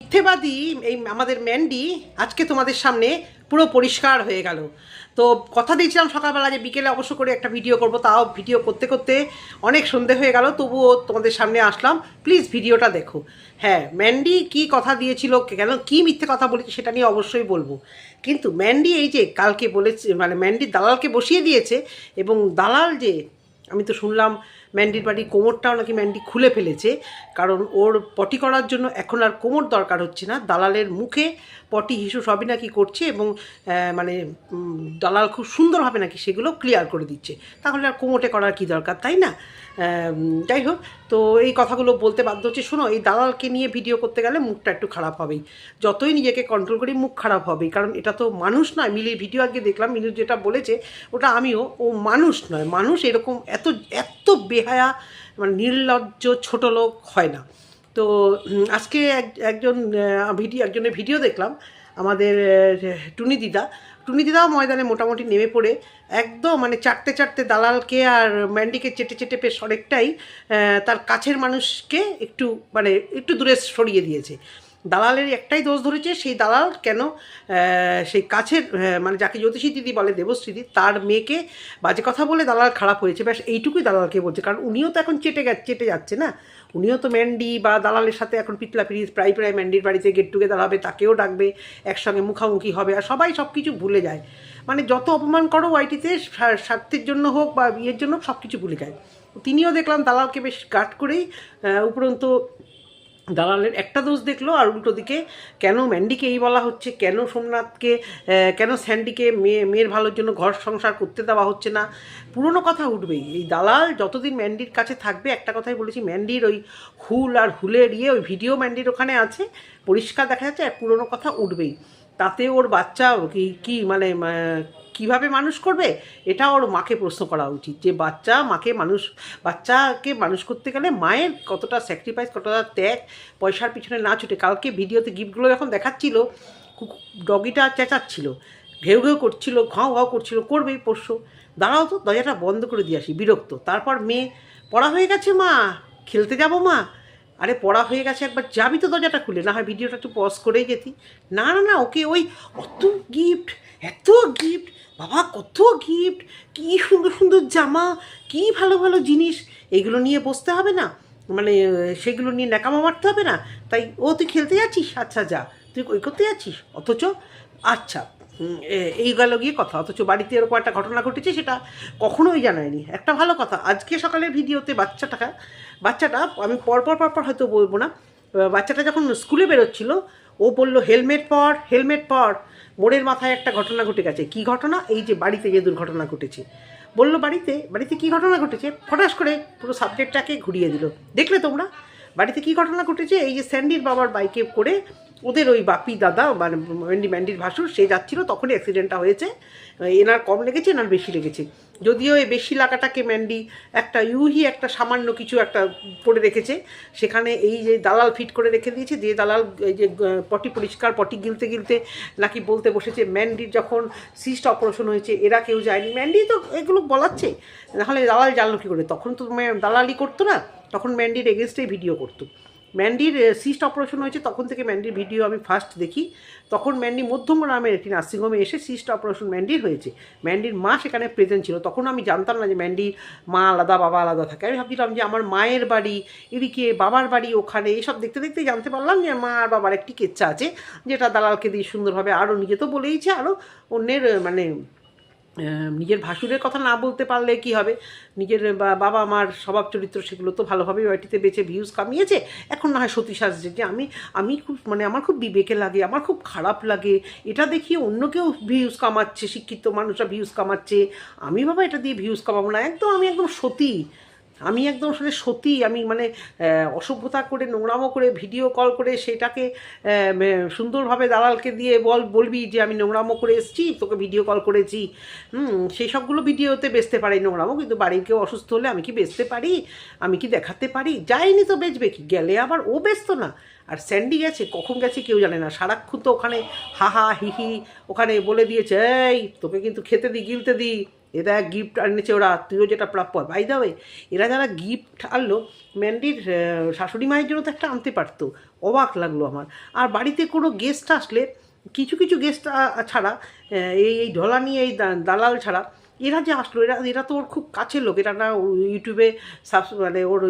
মিথ্যেবাদী এই আমাদের ম্যান্ডি আজকে তোমাদের সামনে পুরো পরিষ্কার হয়ে গেল। তো কথা দিয়েছিলাম সকালবেলা যে বিকেলে অবশ্য করে একটা ভিডিও করব, তাও ভিডিও করতে করতে অনেক সন্ধে হয়ে গেল, তবুও তোমাদের সামনে আসলাম। প্লিজ ভিডিওটা দেখো। হ্যাঁ, ম্যান্ডি কি কথা দিয়েছিল, কেন কি মিথ্যে কথা বলেছে সেটা নিয়ে অবশ্যই বলবো। কিন্তু ম্যান্ডি এই যে কালকে বলেছে, মানে ম্যান্ডি দালালকে বসিয়ে দিয়েছে, এবং দালাল যে, আমি তো শুনলাম ম্যান্ডির বাড়ির কোমরটাও নাকি ম্যান্ডি খুলে ফেলেছে, কারণ ওর পটি করার জন্য এখন আর কোমর দরকার হচ্ছে না, দালালের মুখে পটি হিসু সবই নাকি করছে, এবং মানে দালাল খুব সুন্দরভাবে নাকি সেগুলো ক্লিয়ার করে দিচ্ছে। তাহলে আর কোমরে করার কি দরকার, তাই না? যাই হোক, তো এই কথাগুলো বলতে বাধ্য হচ্ছে। শোনো, এই দালালকে নিয়ে ভিডিও করতে গেলে মুখটা একটু খারাপ হবেই, যতই নিজেকে কন্ট্রোল করি মুখ খারাপ হবেই, কারণ এটা তো মানুষ নয়। মিলির ভিডিও আগে দেখলাম, মিলি যেটা বলেছে ওটা আমিও, ও মানুষ নয়। মানুষ এরকম এত এত বেহায়া, মানে নির্লজ্জ ছোট লোক হয় না। তো আজকে একজনের ভিডিও দেখলাম, আমাদের টুনি দিদাও ময়দানে মোটামুটি নেমে পড়ে একদম মানে চারটে চারটে দালালকে আর ম্যান্ডিকে চেটে চেটে বেশ অনেকটাই তার কাছের মানুষকে একটু দূরে সরিয়ে দিয়েছে। দালালের একটাই দোষ ধরেছে, সেই দালাল কেন সেই কাছের মানে যাকে জ্যোতিষী দিদি বলে, দেবশ্রী দিদি, তার মেয়েকে বাজে কথা বলে দালাল খারাপ হয়েছে, ব্যাস এইটুকুই দালালকে বলছে। কারণ উনিও তো এখন চেটে যাচ্ছে না, উনিও তো ম্যান্ডি বা দালালের সাথে এখন পিতলাপিরি, প্রায় ম্যান্ডির বাড়িতে গেট টুগেদার হবে, তাকেও ডাকবে, একসঙ্গে মুখামুখি হবে, আর সবাই সব কিছু ভুলে যায়। মানে যত অপমান করো ওয়াইটিতে, স্বার্থের জন্য হোক বা বিয়ের জন্য, সব কিছু ভুলে যায়। তিনিও দেখলাম দালালকে বেশ গাট করেই উপরন্তু দালালের একটা দোষ দেখলো, আর উল্টো দিকে কেন ম্যান্ডিকে এই বলা হচ্ছে, কেন সোমনাথকে, কেন স্যান্ডিকে মেয়ের ভালোর জন্য ঘর সংসার করতে দেওয়া হচ্ছে না, পুরনো কথা উঠবেই। এই দালাল যতদিন ম্যান্ডির কাছে থাকবে, একটা কথাই বলেছি, ম্যান্ডির ওই হুল আর হুলের ওই ভিডিও ম্যান্ডির ওখানে আছে, পরিষ্কার দেখা যাচ্ছে, আর পুরনো কথা উঠবেই। তাতে ওর বাচ্চা কি মানে কীভাবে মানুষ করবে, এটা ওর মাকে প্রশ্ন করা উচিত, যে বাচ্চাকে মানুষ করতে গেলে মায়ের কতটা স্যাক্রিফাইস, কতটা ত্যাগ, পয়সার পিছনে না ছুটে। কালকে ভিডিওতে গিফটগুলো যখন দেখাচ্ছিল, ডগিটা চেঁচাচ্ছিল, ঘেউ ঘেউ করছিল, ঘাও ঘাও করছিল, করবেই পোষ্য। দাঁড়াও তো, দরজাটা বন্ধ করে দিয়ে আসি, বিরক্ত। তারপর মেয়ে, পড়া হয়ে গেছে মা, খেলতে যাবো মা। আরে পড়া হয়ে গেছে, একবার যাবি তো দরজাটা খুলে, না হয় ভিডিওটা একটু পজ করেই যেতি। না না না, ওকে ওই অত গিফট, এত গিফট, বাবা কত গিফট, কী সুন্দর সুন্দর জামা, কী ভালো ভালো জিনিস, এগুলো নিয়ে বসতে হবে না, মানে সেগুলো নিয়ে ন্যাকামো মারতে হবে না। তাই তুই খেলতে যাচ্ছিস, আচ্ছা যা, তুই ওই করতে যাচ্ছিস, অথচ আচ্ছা এই গেল গিয়ে কথা, অথচ বাড়িতে এরকম একটা ঘটনা ঘটেছে সেটা কখনোই জানায়নি। একটা ভালো কথা, আজকে সকালের ভিডিওতে বাচ্চাটা আমি পরপর হয়তো বলবো না, বাচ্চাটা যখন স্কুলে বেরোচ্ছিল, ও বললো হেলমেট পর। মোড়ের মাথায় একটা ঘটনা ঘটে গেছে। কি ঘটনা? এই যে বাড়িতে যে দুর্ঘটনা ঘটেছে, বললো বাড়িতে কি ঘটনা ঘটেছে, ফটাস করে পুরো সাবজেক্টটাকে ঘুরিয়ে দিল। দেখলে তোমরা বাড়িতে কি ঘটনা ঘটেছে? এই যে স্যান্ডির বাবার বাইকে করে ওদের ওই বাপি দাদা, মানে ম্যান্ডির ভাসুর, সে যাচ্ছিল, তখনই অ্যাক্সিডেন্টটা হয়েছে। এনার কম লেগেছে, এনার বেশি লেগেছে। যদিও এই বেশি লাগাটাকে ম্যান্ডি একটা সামান্য কিছু একটা করে রেখেছে, সেখানে এই যে দালাল ফিট করে রেখে দিয়েছে, যে দালাল এই যে পটি গিলতে নাকি বলতে বসেছে ম্যান্ডির যখন সিস্ট অপারেশন হয়েছে এরা কেউ যায়নি। ম্যান্ডি তো এগুলো বলাচ্ছে, নাহলে দালাল জানলো কী করে? তখন তো দালালি করতো না, তখন ম্যান্ডির এগেনস্টেই ভিডিও করতো। ম্যান্ডির সিস্ট অপারেশন হয়েছে তখন থেকে ম্যান্ডির ভিডিও আমি ফার্স্ট দেখি। তখন ম্যান্ডি মধ্যমগ্রামের একটি নার্সিংহোমে এসে সিস্ট অপারেশন ম্যান্ডির হয়েছে, ম্যান্ডির মা সেখানে প্রেজেন্ট ছিল। তখন আমি জানতাম না যে ম্যান্ডির মা আলাদা বাবা আলাদা থাকে। আমি ভাবছিলাম যে আমার মায়ের বাড়ি এদিকে, বাবার বাড়ি ওখানে, এসব দেখতে দেখতে জানতে পারলাম যে মা আর বাবার একটি কেচ্ছা আছে, যেটা দালালকে দিয়ে সুন্দরভাবে, আরও নিজে তো বলেইছে, আরও অন্যের মানে নিজের ভাসুরের কথা না বলতে পারলে কি হবে, নিজের বাবা মার স্বভাব চরিত্র সেগুলো তো ভালোভাবেই ওয়াইটিতে বেঁচে ভিউজ কামিয়েছে। এখন না হয় সতী সাজছে, যে আমি খুব মানে আমার খুব বিবেকে লাগে, আমার খুব খারাপ লাগে, এটা দেখিয়ে অন্য কেউ ভিউজ কামাচ্ছে, শিক্ষিত মানুষরা ভিউজ কামাচ্ছে, আমি বাবা এটা দিয়ে ভিউজ কামাবো না। আমি একদম সতী, আমি একদম আসলে সতী। আমি মানে অসভ্যতা করে, নোংরামো করে, ভিডিও কল করে সেটাকে সুন্দরভাবে দালালকে দিয়ে বলবি যে আমি নোংরামো করে এসেছি, তোকে ভিডিও কল করেছি। সেই সবগুলো ভিডিওতে বেচতে পারি নোংরামো, কিন্তু বাড়ির কেউ অসুস্থ হলে আমি কি বেচতে পারি? আমি কি দেখাতে পারি? যাইনি তো বেচবে কি? গেলে আবার ও ব্যস্ত না। আর স্যান্ডি গেছে, কখন গেছে কেউ জানে না, সারাক্ষণ তো ওখানে হাহা হিহি, ওখানে বলে দিয়েছে এই তোকে কিন্তু খেতে দিই, গিলতে দিই, এরা গিফট আনেছে ওরা, তুইও যেটা প্রাপ্য। বাই দ্য ওয়ে, এরা যারা গিফট আনলো ম্যান্ডির শাশুড়ি মায়ের জন্য তো একটা আনতে পারতো। অবাক লাগলো আমার। আর বাড়িতে কোনো গেস্ট আসলে, কিছু কিছু গেস্ট ছাড়া, এই ঢলানি এই দালাল ছাড়া, এরা যে আসলো, এরা তো ওর খুব কাছের লোক। এরা না ইউটিউবে মানে ওর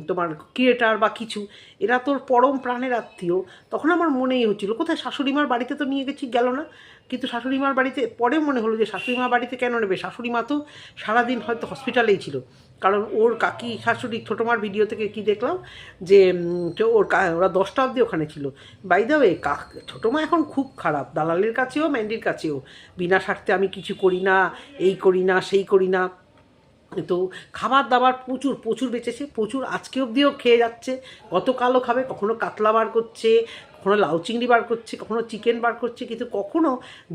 তোমার ক্রিয়েটার বা কিছু, এরা তোর পরম প্রাণের আত্মীয়। তখন আমার মনেই হচ্ছিলো কোথায় শাশুড়িমার বাড়িতে তো নিয়ে গেছি, গেল না। কিন্তু শাশুড়িমার বাড়িতে পরে মনে হলো যে শাশুড়িমার বাড়িতে কেন নেবে, শাশুড়িমা তো সারাদিন হয়তো হসপিটালেই ছিল। কারণ ওর কাকি শাশুড়ি ছোটোমার ভিডিও থেকে কি দেখলাম যে ওরা 10টা অবধি ওখানে ছিল। বাই দ্য ওয়ে, ছোটো মা এখন খুব খারাপ, দালালের কাছেও ম্যান্ডির কাছেও। বিনা স্বার্থে আমি কিছু করি না, এই করি না, সেই করি না। তো খাবার দাবার প্রচুর প্রচুর বেঁচেছে, প্রচুর আজকে অবধিও খেয়ে যাচ্ছে। গতকালও খাবে, কখনো কাতলা বার করছে, কখনো লাউ চিংড়ি বার করছে, কখনো চিকেন বার করছে, কিন্তু কখনো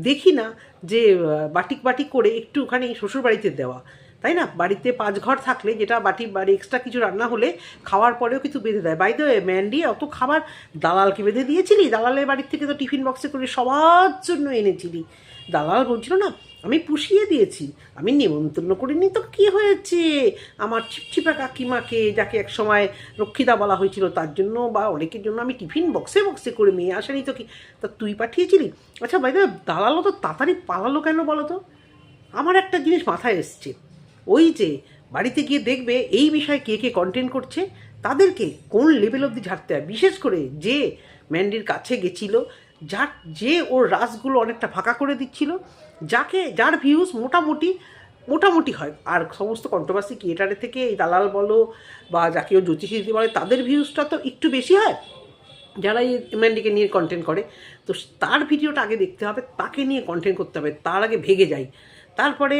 দেখি না যে বাটিক বাটিক করে একটুখানি শ্বশুরবাড়িতে দেওয়া, তাই না? বাড়িতে 5 ঘর থাকলে যেটা বাড়ি এক্সট্রা কিছু রান্না হলে খাওয়ার পরেও কিছু বেঁধে দেয়। বাই দ্য ওয়ে, ম্যান্ডি অত খাবার দালালকে বেঁধে দিয়েছিলি? দালালের বাড়ির থেকে তো টিফিন বক্সে করে সবার জন্য এনেছিলি। দালাল বলছিল না আমি পুষিয়ে দিয়েছি, আমি নিমন্ত্রণ করিনি তো কী হয়েছে, আমার চিপচিপা কাকিমাকে, যাকে এক সময় রক্ষিতা বলা হয়েছিল, তার জন্য বা অনেকের জন্য আমি টিফিন বক্সে বক্সে করে, মেয়ে আসেনি তো কি, তা তুই পাঠিয়েছিলি? আচ্ছা ভাই, দালালও তো তাড়াতাড়ি পালালো কেন বলো তো? আমার একটা জিনিস মাথায় এসছে, ওই যে বাড়িতে গিয়ে দেখবে এই বিষয়ে কে কে কন্টেন্ট করছে, তাদেরকে কোন লেভেল অবধি ঝাড়তে হয়। বিশেষ করে যে ম্যান্ডির কাছে গেছিল, যে ওর রাসগুলো অনেকটা ফাঁকা করে দিচ্ছিল, যার ভিউজ মোটামুটি হয়, আর সমস্ত কন্ট্রোভার্সি ক্রিয়েটারের থেকে এই দালাল বলো বা যাকে ও জ্যোতিষী বলে, তাদের ভিউজটা তো একটু বেশি হয় যারা এই ম্যান্ডিকে নিয়ে কন্টেন্ট করে। তো তার ভিডিওটা আগে দেখতে হবে, তাকে নিয়ে কন্টেন্ট করতে হবে, তার আগে ভেগে যায়। তারপরে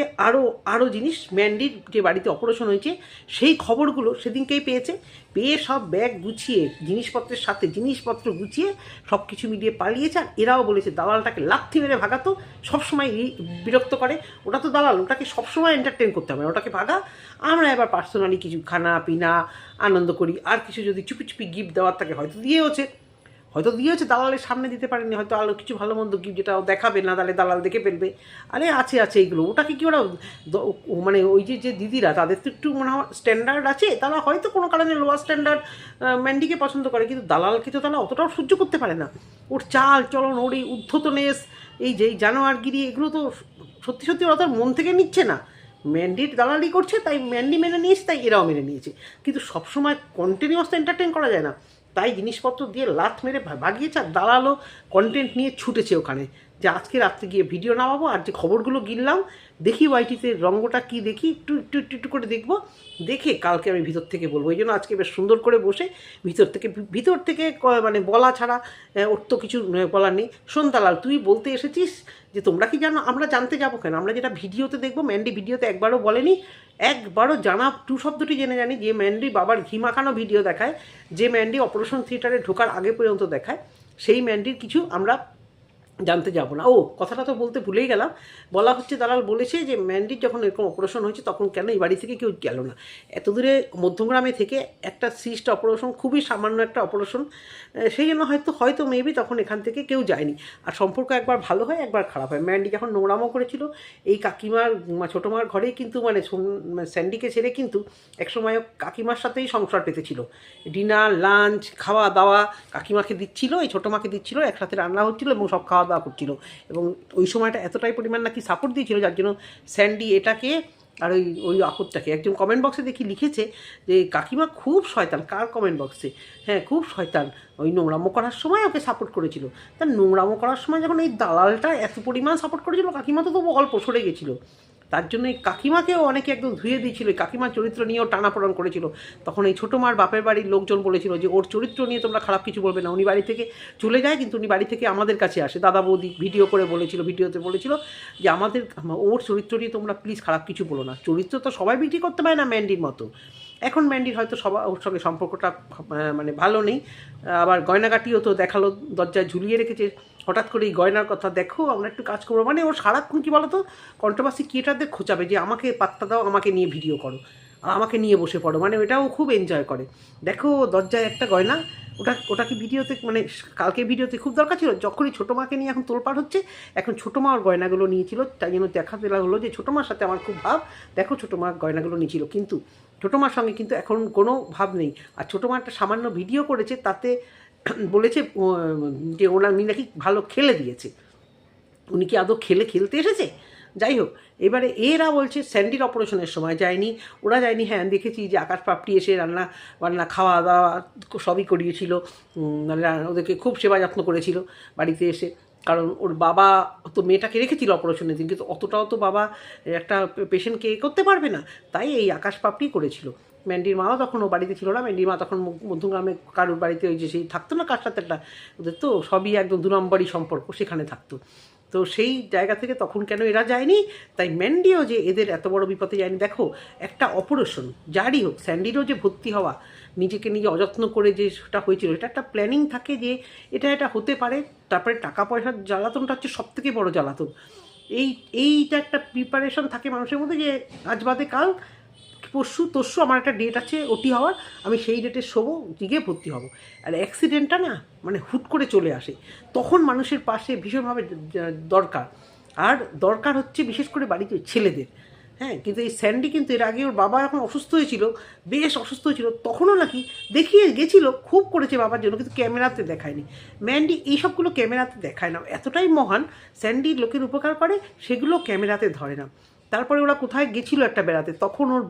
আরও জিনিস, ম্যান্ডির যে বাড়িতে অপারেশন হয়েছে সেই খবরগুলো সেদিনকেই পেয়ে সব ব্যাগ গুছিয়ে জিনিসপত্রের সাথে জিনিসপত্র গুছিয়ে সব কিছু মিলিয়ে পালিয়েছে। আর এরাও বলেছে দালালটাকে লাথি মেরে ভাগাতো, সবসময় বিরক্ত করে, ওটা তো দালাল, ওটাকে সবসময় এন্টারটেন করতে হবে, ওটাকে ভাগা, আমরা এবার পার্সোনালি কিছু খানা পিনা আনন্দ করি। আর কিছু যদি চুপি চুপি গিফট দেওয়ার থাকে হয়তো দিয়েছে, দালালের সামনে দিতে পারেনি, হয়তো আরও কিছু ভালো মন্দ গিফট যেটা দেখাবে না, তাহলে দালাল দেখে ফেলবে। আরে আছে এইগুলো, ওটাকে কি ওরা মানে ওই যে দিদিরা, তাদের তো একটু মনে হয় স্ট্যান্ডার্ড আছে, তারা হয়তো কোনো কারণে লোয়ার স্ট্যান্ডার্ড ম্যান্ডিকে পছন্দ করে, কিন্তু দালালকে তো তারা অতটাও সহ্য করতে পারে না। ওর চাল চলন, ওর এই উদ্ধতনেস, এই যে জানোয়ারগিরি, এগুলো তো সত্যি ওরা তার মন থেকে নিচ্ছে না, ম্যান্ডির দালালি করছে, তাই ম্যান্ডি মেনে নিয়েছে, তাই এরাও মেনে নিয়েছে। কিন্তু সবসময় কন্টিনিউয়াস এন্টারটেন করা যায় না, তাই জিনিসপত্র দিয়ে লাথ মেরে ভাগিয়েছে। আর দালালও কন্টেন্ট নিয়ে ছুটেছে ওখানে, যে আজকে রাত্রে গিয়ে ভিডিও নামাবো, আর যে খবরগুলো গিললাম দেখি ওয়াইটিতে রঙ্গটা কি দেখি, একটু করে দেখবো, দেখে কালকে আমি ভিতর থেকে বলবো। এই জন্য আজকে বেশ সুন্দর করে বসে ভিতর থেকে মানে বলা ছাড়া ওর তো কিছু বলার নেই। শোন দালাল, তুই বলতে এসেছিস যে তোমরা কি জানো, আমরা জানতে যাবো কেন, আমরা যেটা ভিডিওতে দেখবো, ম্যান্ডি ভিডিওতে একবারও বলেনি, একবারও জানা টু শব্দটি জেনে জানি, যে ম্যান্ডি বাবার ঘি মাখানো ভিডিও দেখায়, যে ম্যান্ডি অপারেশন থিয়েটারে ঢোকার আগে পর্যন্ত দেখায়, সেই ম্যান্ডির কিছু আমরা জানতে যাব না। কথাটা তো বলতে ভুলেই গেলাম, বলা হচ্ছে দালাল বলেছে যে ম্যান্ডির যখন এরকম অপারেশন হয়েছে তখন কেন এই বাড়ি থেকে কেউ গেল না, এত দূরে মধ্যমগ্রামে থেকে একটা সিস্ট অপারেশন, খুবই সামান্য একটা অপারেশন, সেই জন্য হয়তো মেবি তখন এখান থেকে কেউ যায়নি। আর সম্পর্ক একবার ভালো হয় একবার খারাপ হয়। ম্যান্ডি যখন নোংরামো করেছিল এই কাকিমার ছোটো মার ঘরেই, কিন্তু মানে স্যান্ডিকে ছেড়ে কিন্তু একসময় কাকিমার সাথেই সংসার পেতেছিল, ডিনার লাঞ্চ খাওয়া দাওয়া কাকিমাকে দিচ্ছিল, এই ছোটো মাকে দিচ্ছিল, একসাথে রান্না হচ্ছিলো এবং সব খাওয়া দাওয়া করছিল। এবং ওই সময়টা এতটাই পরিমাণ নাকি সাপোর্ট দিয়েছিল, যার জন্য স্যান্ডি এটাকে আর ওই আপদটাকে, একজন কমেন্ট বক্সে দেখি লিখেছে যে কাকিমা খুব শয়তান। কার কমেন্ট বক্সে? হ্যাঁ, খুব শয়তান, ওই নোংরামো করার সময় ওকে সাপোর্ট করেছিল। তার নোংরামো করার সময় যখন এই দালালটা এত পরিমাণ সাপোর্ট করেছিল, কাকিমা তো তবু অল্প সরে গেছিলো। তার জন্য এই কাকিমাকেও অনেকে একদম ধুয়ে দিয়েছিল, কাকিমার চরিত্র নিয়েও টানাপোড়ান করেছিল। তখন এই ছোটো মার বাপের বাড়ির লোকজন বলেছিল যে ওর চরিত্র নিয়ে তোমরা খারাপ কিছু বলবে না, উনি বাড়ি থেকে চলে যায় কিন্তু উনি বাড়ি থেকে আমাদের কাছে আসে। দাদা বৌদি ভিডিওতে বলেছিল যে ওর চরিত্র নিয়ে তোমরা প্লিজ খারাপ কিছু বলো না। চরিত্র তো সবাই বিক্রি করতে পারে না ম্যান্ডির মতো। এখন ম্যান্ডির হয়তো ওর সঙ্গে সম্পর্কটা মানে ভালো নেই, আবার গয়নাগাটিও তো দেখালো, দরজায় ঝুলিয়ে রেখেছে, হঠাৎ করে এই গয়নার কথা দেখো আমরা একটু কাজ করবো, মানে ওর সারাক্ষণ কী বলো তো কন্ট্রোভার্সি ক্রিয়েটারদের খোঁচাবে যে আমাকে পাত্তা দাও, আমাকে নিয়ে ভিডিও করো। আর আমাকে নিয়ে বসে পড়ো, মানে এটাও খুব এনজয় করে। দেখো দরজায় একটা গয়না, ওটা কি ভিডিওতে, মানে কালকে ভিডিওতে খুব দরকার ছিল, যখনই ছোটো মাকে নিয়ে এখন তোলপাড় হচ্ছে, এখন ছোটো মা ওর গয়নাগুলো নিয়েছিল, তাই জন্য দেখাতে হলো যে ছোটো মার সাথে আমার খুব ভাব, দেখো ছোটো মা গয়নাগুলো নিয়েছিল, কিন্তু ছোটো মার সঙ্গে কিন্তু এখন কোনো ভাব নেই। আর ছোটো মা একটা সামান্য ভিডিও করেছে, তাতে বলেছে যে উনি নাকি ভালো খেলে দিয়েছে। উনি কি আদৌ খেলতে এসেছে? যাই হোক, এবারে এরা বলছে স্যান্ডির অপারেশনের সময় যায়নি, ওরা যায়নি। হ্যাঁ, দেখেছি যে আকাশ পাপড়ি এসে বান্না খাওয়া দাওয়া সবই করিয়েছিল, ওদেরকে খুব সেবা যত্ন করেছিল বাড়িতে এসে, কারণ ওর বাবা তো মেয়েটাকে রেখেছিল অপারেশনের দিন, কিন্তু অতটাও তো বাবা একটা পেশেন্টকে করতে পারবে না, তাই এই আকাশ পাপড়ি করেছিল। ম্যান্ডির মাও তখন ও বাড়িতে ছিল না, ম্যান্ডির মা তখন মধ্যগ্রামে কারোর বাড়িতে ওই যে সেই থাকতো না কার সাথে একটা, ওদের তো সবই একদম 2 নম্বরই সম্পর্ক, সেখানে থাকতো। তো সেই জায়গা থেকে তখন কেন এরা যায়নি, তাই ম্যান্ডিও যে এদের এত বড় বিপদে যায়নি। দেখো একটা অপারেশন যারই হোক, স্যান্ডিরও যে ভর্তি হওয়া, নিজেকে নিজে অযত্ন করে যে সেটা হয়েছিল, এটা একটা প্ল্যানিং থাকে যে এটা হতে পারে। তারপরে টাকা পয়সার জ্বালাতনটা হচ্ছে সবথেকে বড় জ্বালাতন। এইটা একটা প্রিপারেশন থাকে মানুষের মধ্যে, যে আজ বাদে কাল, পরশু আমার একটা ডেট আছে ওটি হওয়ার, আমি সেই ডেটে শোবো, গিয়ে ভর্তি হব। আর অ্যাক্সিডেন্টটা না মানে হুট করে চলে আসে, তখন মানুষের পাশে ভীষণভাবে দরকার। আর দরকার হচ্ছে বিশেষ করে বাড়িতে ছেলেদের। হ্যাঁ, কিন্তু এই স্যান্ডি কিন্তু এর আগে ওর বাবা এখন অসুস্থ হয়েছিল, বেশ অসুস্থ হয়েছিল, তখনও নাকি দেখিয়ে গেছিল, খুব করেছে বাবার জন্য, কিন্তু ক্যামেরাতে দেখায়নি। ম্যান্ডি এইসবগুলো ক্যামেরাতে দেখায় না, এতটাই মহান স্যান্ডি, লোকের উপকার করে, সেগুলো ক্যামেরাতে ধরে না। তারপরে ওরা কোথায় গেছিলো একটা বেড়াতে, তখন ওর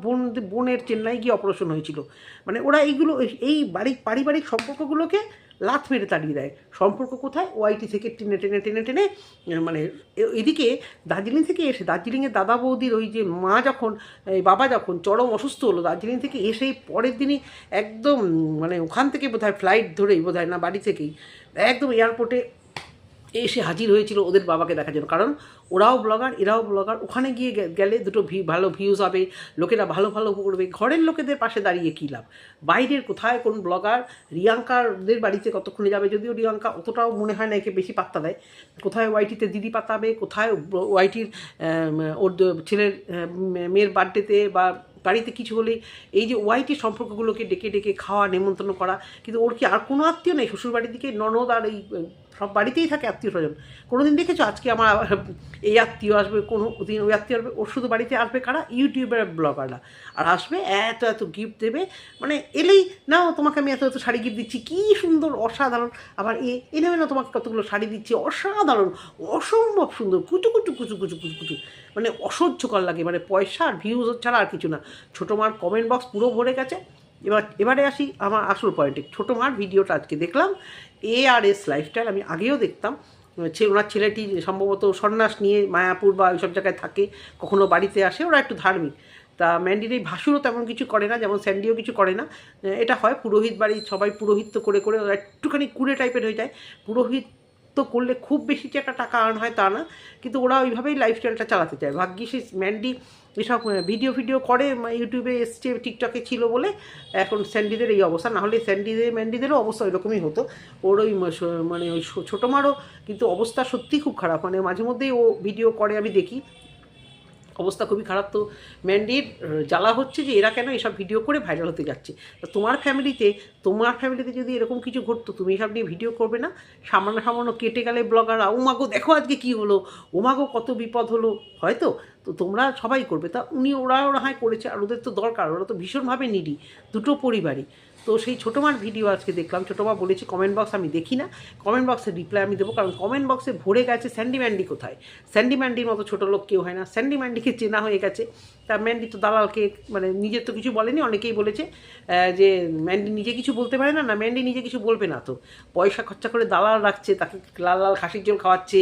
বোনের চেন্নাই গিয়ে অপারেশন হয়েছিল। মানে ওরা এইগুলো, এই পারিবারিক সম্পর্কগুলোকে লাথ মেরে তাড়িয়ে দেয়। সম্পর্ক কোথায়? ওআইটি থেকে টেনে টেনে টেনে টেনে, মানে এদিকে দার্জিলিং থেকে এসে, দার্জিলিংয়ের দাদা বৌদির ওই যে মা যখন, বাবা যখন চরম অসুস্থ হলো, দার্জিলিং থেকে এসেই পরের দিনই একদম, মানে ওখান থেকে বোধহয় ফ্লাইট ধরেই বোধহয়, না বাড়ি থেকেই একদম এয়ারপোর্টে এসে হাজির হয়েছিল ওদের বাবাকে দেখার জন্য। কারণ ওরাও ব্লগার, এরাও ব্লগার, ওখানে গিয়ে গেলে দুটো ভালো ভিউজ হবে, লোকেরা ভালো করবে। ঘরের লোকেদের পাশে দাঁড়িয়ে কী লাভ? বাইরের কোথায় কোন ব্লগার, রিয়াঙ্কাদের বাড়িতে কতক্ষণে যাবে, যদিও রিয়াঙ্কা অতটাও মনে হয় না একে বেশি পাত্তা দেয়। কোথায় ওয়াইটিতে দিদি পাতাবে, কোথায় ওয়াইটির ওর ছেলের মেয়ের বার্থডেতে বা বাড়িতে কিছু হলেই এই যে ওয়াইটির সম্পর্কগুলোকে ডেকে ডেকে খাওয়া, নেমন্তন্ন করা। কিন্তু ওর কি আর কোনো আত্মীয় নেই? শ্বশুরবাড়ির দিকে ননদ আর এই সব বাড়িতেই থাকে আত্মীয় স্বজন। কোনো দিন দেখেছো আজকে আমার এই আত্মীয় আসবে, কোনো দিন ওই আত্মীয় আসবে? ওর শুধু বাড়িতে আসবে কারা? ইউটিউবের ব্লগাররা। আর আসবে এত গিফট দেবে, মানে এলেই নাও তোমাকে আমি এত শাড়ি গিফট দিচ্ছি, কী সুন্দর অসাধারণ। আবার এ নেবে না, তোমাকে কতগুলো শাড়ি দিচ্ছি, অসাধারণ, অসম্ভব সুন্দর, কুচু কুচু কুচু কুচু কুচু কুচু, মানে অসহ্যকর লাগে। মানে পয়সা আর ভিউজ ছাড়া আর কিছু না। ছোটো মার কমেন্ট বক্স পুরো ভরে গেছে। এবারে আসি আমার আসল পয়েন্টে। ছোটো মার ভিডিওটা আজকে দেখলাম, ARS লাইফস্টাইল, আমি আগেও দেখতাম। ওনার ছেলেটি সম্ভবত সন্ন্যাস নিয়ে মায়াপুর বা ওইসব জায়গায় থাকে, কখনো বাড়িতে আসে, ওরা একটু ধার্মিক। তা ম্যান্ডির এই ভাসুরও তেমন কিছু করে না, যেমন স্যান্ডিও কিছু করে না। এটা হয় পুরোহিত বাড়ি, সবাই পুরোহিত্য করে ওরা একটুখানি কুড়ে টাইপের হয়ে যায়। পুরোহিত্য করলে খুব বেশি যে একটা টাকা আর্ন হয় তা না, কিন্তু ওরা ওইভাবেই লাইফস্টাইলটা চালাতে চায়। ভাগ্যিস ম্যান্ডি এসব ভিডিও করে ইউটিউবে এসছে, টিকটকে ছিল বলে এখন স্যান্ডিদের এই অবস্থা, নাহলে ম্যান্ডিদেরও অবস্থা ওইরকমই হতো। ওর ওই মানে ওই ছোটো মারও কিন্তু অবস্থা সত্যিই খুব খারাপ, মানে মাঝে মধ্যেই ও ভিডিও করে, আমি দেখি, অবস্থা খুবই খারাপ। তো ম্যান্ডির জ্বালা হচ্ছে যে এরা কেন এসব ভিডিও করে ভাইরাল হতে যাচ্ছে। তো তোমার ফ্যামিলিতে যদি এরকম কিছু ঘটতো, তুমি এসব নিয়ে ভিডিও করবে না? সামান্য কেটে গেলে ব্লগাররা, ওমাগো দেখো আজকে কী হলো, ওমাগো কত বিপদ হলো, হয়তো তো তোমরা সবাই করবে। তা ওরা হয় করেছে, আর ওদের তো দরকার, ওরা তো ভীষণভাবে নিডি, দুটো পরিবারই। তো সেই ছোটো মার ভিডিও আজকে দেখলাম। ছোটো মা বলেছে, কমেন্ট বক্স আমি দেখি না, কমেন্ট বক্সে রিপ্লাই আমি দেবো, কারণ কমেন্ট বক্সে ভরে গেছে স্যান্ডি ম্যান্ডি কোথায়। স্যান্ডি ম্যান্ডির মতো ছোটো লোক কেউ হয় না, স্যান্ডি ম্যান্ডিকে চেনা হয়ে গেছে। তা ম্যান্ডি তো দালালকে, মানে নিজের তো কিছু বলেনি, অনেকেই বলেছে যে ম্যান্ডি নিজে কিছু বলতে পারে না। ম্যান্ডি নিজে কিছু বলবে না, তো পয়সা খরচা করে দালাল রাখছে, তাকে লাল খাসির ঝোল খাওয়াচ্ছে,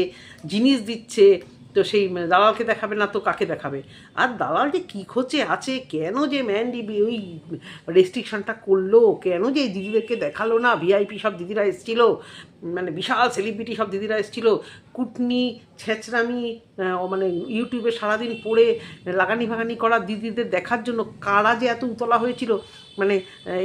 জিনিস দিচ্ছে, তো সেই দালালকে দেখাবে না তো কাকে দেখাবে? আর দালাল যে কী খোঁজে আছে, কেন যে ম্যান্ডি ওই রেস্ট্রিকশনটা করলো, কেন যে এই দিদিদেরকে দেখালো না? ভিআইপি সব দিদিরা এসেছিলো, মানে বিশাল সেলিব্রিটি সব দিদিরা এসেছিলো, কুটনি ছেঁচড়ামি, মানে ইউটিউবে সারাদিন পড়ে লাগানি ভাগানি করা দিদিদের দেখার জন্য কারা যে এত উতলা হয়েছিল। মানে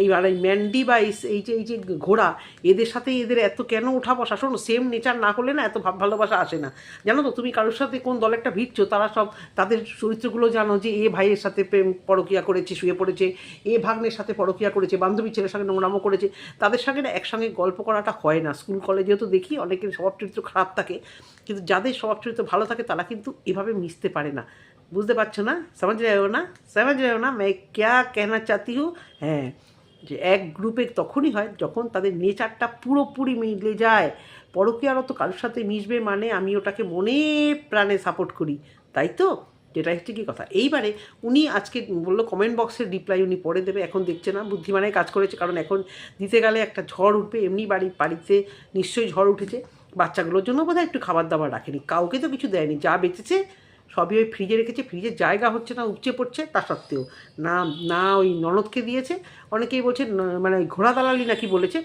এইবার এই ম্যান্ডি বা এই যে ঘোড়া, এদের সাথে এদের এত কেন ওঠা বসা? শোনো, সেম নেচার না হলে না এত ভালোবাসা আসে না, জানো তো। তুমি কারোর সাথে কোন দলেরটা ভিড়ছো তারা সব তাদের চরিত্রগুলো জানো, যে এ ভাইয়ের সাথে প্রেম পরকীয়া করেছে, শুয়ে পড়েছে, এ ভাগ্নের সাথে পরকীয়া করেছে, বান্ধবীর ছেলের সঙ্গে নোংরামো করেছে। তাদের সঙ্গে না একসঙ্গে গল্প করাটা হয় না। স্কুল কলেজেও তো দেখি অনেকের স্বভাব চরিত্র খারাপ থাকে, কিন্তু যাদের স্বভাব চরিত্র ভালো থাকে তারা কিন্তু এভাবে মিশতে পারে না। বুঝতে পারছো না? সমাজ রহে না मैं क्या कहना चाहती हूँ। হ্যাঁ, যে এক গ্রুপে তখনই হয় যখন তাদের নেচারটা পুরোপুরি মিলে যায়। পরকীয়ারত কারোর সাথে মিশবে মানে আমি ওটাকে মনে প্রাণে সাপোর্ট করি, তাই তো? যেটা হচ্ছে কি কথা। এইবারে উনি আজকে বললো কমেন্ট বক্সের রিপ্লাই উনি পরে দেবে, এখন দেখছে না, বুদ্ধিমানের কাজ করেছে, কারণ এখন দিতে গেলে একটা ঝড় উঠবে। এমনি বাড়িতে নিশ্চয়ই ঝড় উঠেছে, বাচ্চাগুলোর জন্য বোধহয় একটু খাবার দাবার রাখেনি, কাউকে তো কিছু দেয়নি, যা বেঁচেছে সবই ওই ফ্রিজে রেখেছে, ফ্রিজের জায়গা হচ্ছে না, উপচে পড়ছে, তা সত্ত্বেও না না ওই ননদকে দিয়েছে। অনেকেই বলছে মানে ঘোড়া দালালি নাকি বলেছে,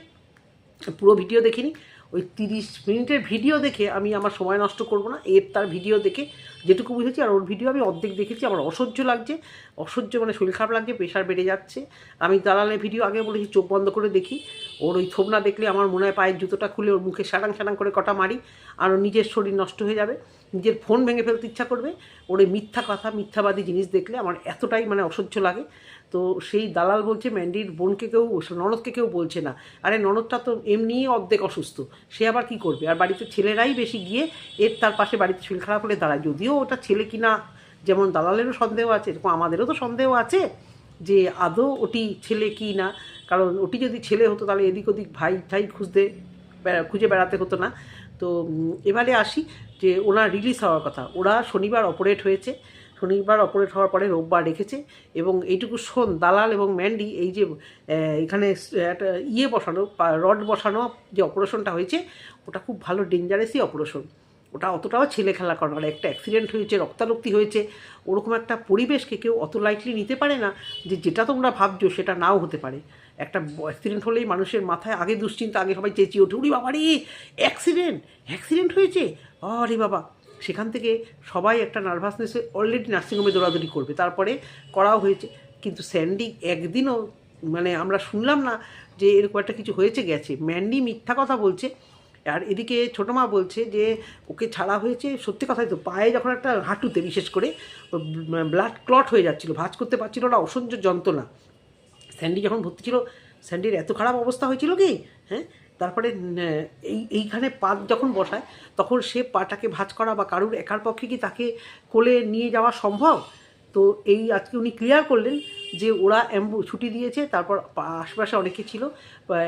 পুরো ভিডিও দেখিনি। ওই 30 মিনিটের ভিডিও দেখে আমি আমার সময় নষ্ট করব না, তার ভিডিও দেখে যেটুকু বুঝেছি, আর ওর ভিডিও আমি অর্ধেক দেখেছি, আমার অসহ্য লাগছে, মানে শরীর খারাপ লাগছে, প্রেশার বেড়ে যাচ্ছে। আমি দালালের ভিডিও আগে বলেছি চোখ বন্ধ করে দেখি, ওর ওই থোবনা দেখলে আমার মনে হয় পায়ের জুতোটা খুলে ওর মুখে সাটাং করে কটা মারি, আর ওর নিজের শরীর নষ্ট হয়ে যাবে, নিজের ফোন ভেঙে ফেলতে ইচ্ছা করবে। ওর এই মিথ্যা কথা, মিথ্যাবাদী জিনিস দেখলে আমার এতটাই মানে অসহ্য লাগে। তো সেই দালাল বলছে ম্যান্ডির বোনকে কেউ, ননদকে কেউ বলছে না। আরে ননদটা তো এমনিই অর্ধেক অসুস্থ, সে আবার কি করবে? আর বাড়িতে ছেলেরাই বেশি গিয়ে তার পাশে বাড়িতে শরীর খারাপ হলে দাঁড়ায়, যদিও ওটা ছেলে কিনা যেমন দালালেরও সন্দেহ আছে, এরকম আমাদেরও তো সন্দেহ আছে যে আদৌ ওটি ছেলে কি না। কারণ ওটি যদি ছেলে হতো তাহলে এদিক ওদিক ভাই খুঁজে বেড়াতে হতো না। তো এবারে আসি যে ওনার রিলিজ হওয়ার কথা। ওরা শনিবার অপারেট হয়েছে, শনিবার অপারেট হওয়ার পরে রোববার রেখেছে। এবং এইটুকু শোন, দালাল এবং ম্যান্ডি এই যে এখানে একটা বসানো, রড বসানো যে অপারেশনটা হয়েছে, ওটা খুব ভালো ডেঞ্জারাসই অপারেশন। ওটা অতটাও ছেলে খেলা করে না, একটা অ্যাক্সিডেন্ট হয়েছে, রক্তারক্তি হয়েছে, ওরকম একটা পরিবেশকে কেউ অত লাইটলি নিতে পারে না যে যেটা তোমরা ভাবছো সেটা নাও হতে পারে। একটা অ্যাক্সিডেন্ট হলেই মানুষের মাথায় আগে দুশ্চিন্তা, আগে সবাই চেঁচিয়ে ওঠে, উরি বাবা রে অ্যাক্সিডেন্ট হয়েছে, আরে বাবা। সেখান থেকে সবাই একটা নার্ভাসনেসে অলরেডি নার্সিংহোমে দৌড়াদৌড়ি করবে, তারপরে করাও হয়েছে। কিন্তু স্যান্ডি একদিনও মানে আমরা শুনলাম না যে এরকম একটা কিছু হয়েছে গেছে। ম্যান্ডি মিথ্যা কথা বলছে। আর এদিকে ছোটো মা বলছে যে ওকে ছাড়া হয়েছে, সত্যি কথাই তো, পায়ে যখন একটা হাঁটুতে বিশেষ করে ব্লাড ক্লট হয়ে যাচ্ছিলো, ভাঁজ করতে পারছিল না, অসহ্য যন্ত্রণা। স্যান্ডি যখন ভর্তি ছিল, স্যান্ডির এত খারাপ অবস্থা হয়েছিল কি, হ্যাঁ। তারপরে এইখানে পা যখন বসায় তখন সে পাটাকে ভাঁজ করা বা কারুর একার পক্ষে কি তাকে কোলে নিয়ে যাওয়া সম্ভব? তো এই আজকে উনি ক্লিয়ার করলেন যে ওরা ছুটি দিয়েছে, তারপর আশেপাশে অনেকে ছিল,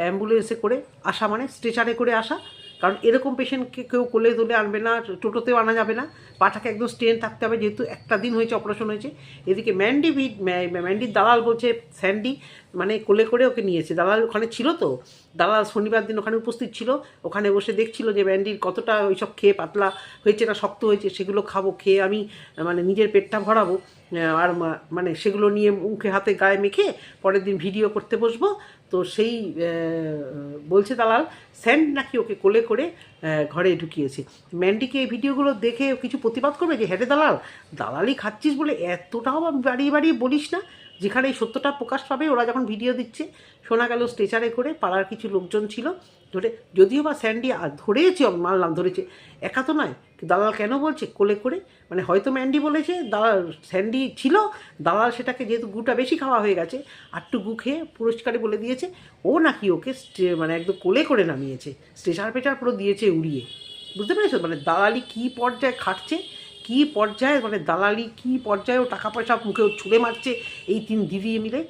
অ্যাম্বুলেন্সে করে আসা মানে স্ট্রেচারে করে আসা, কারণ এরকম পেশেন্টকে কেউ কোলে তোলে আনবে না, টোটোতেও আনা যাবে না, পাটাকে একদম স্ট্রেন থাকতে হবে, যেহেতু একটা দিন হয়েছে অপারেশন হয়েছে। এদিকে ম্যান্ডির দালাল বলছে স্যান্ডি মানে কোলে করে ওকে নিয়েছে, দালাল ওখানে ছিল, তো দালাল শনিবার দিন ওখানে উপস্থিত ছিল, ওখানে বসে দেখছিল যে ম্যান্ডির কতটা ওইসব খেয়ে পাতলা হয়েছে না শক্ত হয়েছে, সেগুলো খাবো, খেয়ে আমি মানে নিজের পেটটা ভরাবো, আর মানে সেগুলো নিয়ে মুখে হাতে গায়ে মেখে পরের দিন ভিডিও করতে বসবো। তো সেই বলছে দালাল স্যান্ড নাকি ওকে কোলে করে ঘরে ঢুকিয়েছে। ম্যান্ডিকে এই ভিডিওগুলো দেখে কিছু প্রতিবাদ করবে যে হ্যাঁ দালালি খাচ্ছিস বলে এতটাও বাড়িয়ে বলিস না। যেখানে এই সত্যটা প্রকাশ পাবে, ওরা যখন ভিডিও দিচ্ছে শোনা গেল স্ট্রেচারে করে পাড়ার কিছু লোকজন ছিল ধরে, যদিও বা স্যান্ডি ধরেছে, মানলাম ধরেছে, একা তো নয়, দালাল কেন বলছে কোলে করে, মানে হয়তো ম্যান্ডি বলেছে, দালাল স্যান্ডি ছিল, দালাল সেটাকে যেহেতু গুটা বেশি খাওয়া হয়ে গেছে আরটু গু খেয়ে পুরস্কারে বলে দিয়েছে ও নাকি ওকে মানে একদম কোলে করে নামিয়েছে, স্ট্রেচার পেচার পুরো দিয়েছে উড়িয়ে। বুঝতে পেরেছো মানে দালালি কী পর্যায়ে খাটছে, কী পর্যায়ে মানে দালালি কী পর্যায়ে ও টাকা পয়সা মুখে ছুঁড়ে মারছে এই 3 দিদি মিলে।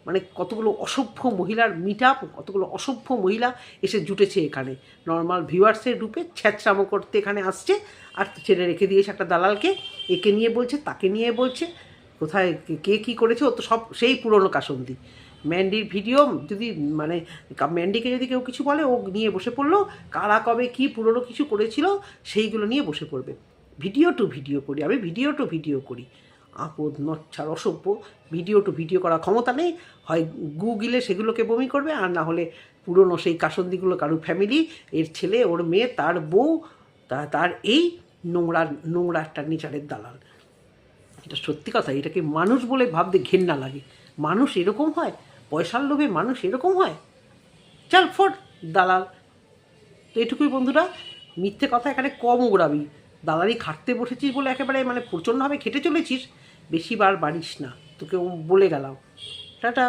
মানে কতগুলো অসভ্য মহিলার মিট আপ, কতগুলো অসভ্য মহিলা এসে জুটেছে এখানে নর্মাল ভিউয়ার্সের রূপে ছ্যাঁচড়ামো করতে এখানে আসছে, আর ছেড়ে রেখে দিয়েছে একটা দালালকে, একে নিয়ে বলছে তাকে নিয়ে বলছে, কোথায় কে কী করেছে ও তো সব সেই পুরনো কাসন্দি। ম্যান্ডির ভিডিও যদি মানে ম্যান্ডিকে যদি কেউ কিছু বলে ও নিয়ে বসে পড়লো, কারা কবে কী পুরনো কিছু করেছিল সেইগুলো নিয়ে বসে পড়বে। ভিডিও টু ভিডিও করি আমি, ভিডিও করি, আপদ নচ্ছার অসভ্য। ভিডিও করার ক্ষমতা নেই, হয় গুগলে সেগুলোকে বমি করবে, আর না হলে পুরনো সেই কাসন্দিগুলো কারুর ফ্যামিলি, এর ছেলে, ওর মেয়ে, তার বউ, তার এই নোংরা একটা নেচারের দালাল। এটা সত্যি কথা, এটাকে মানুষ বলে ভাবতে ঘেন্না লাগে। মানুষ এরকম হয়? পয়সার লোভে মানুষ এরকম হয়? চল ফোট দালাল। তো এটুকুই বন্ধুরা, মিথ্যে কথা এখানে কম উড়াবি, দাদারি খাটতে বসেছিস বলে একেবারে মানে প্রচণ্ডভাবে খেটে চলেছিস, বেশি বার বাড়িস না, তোকে বলে গেলাম। টাটা।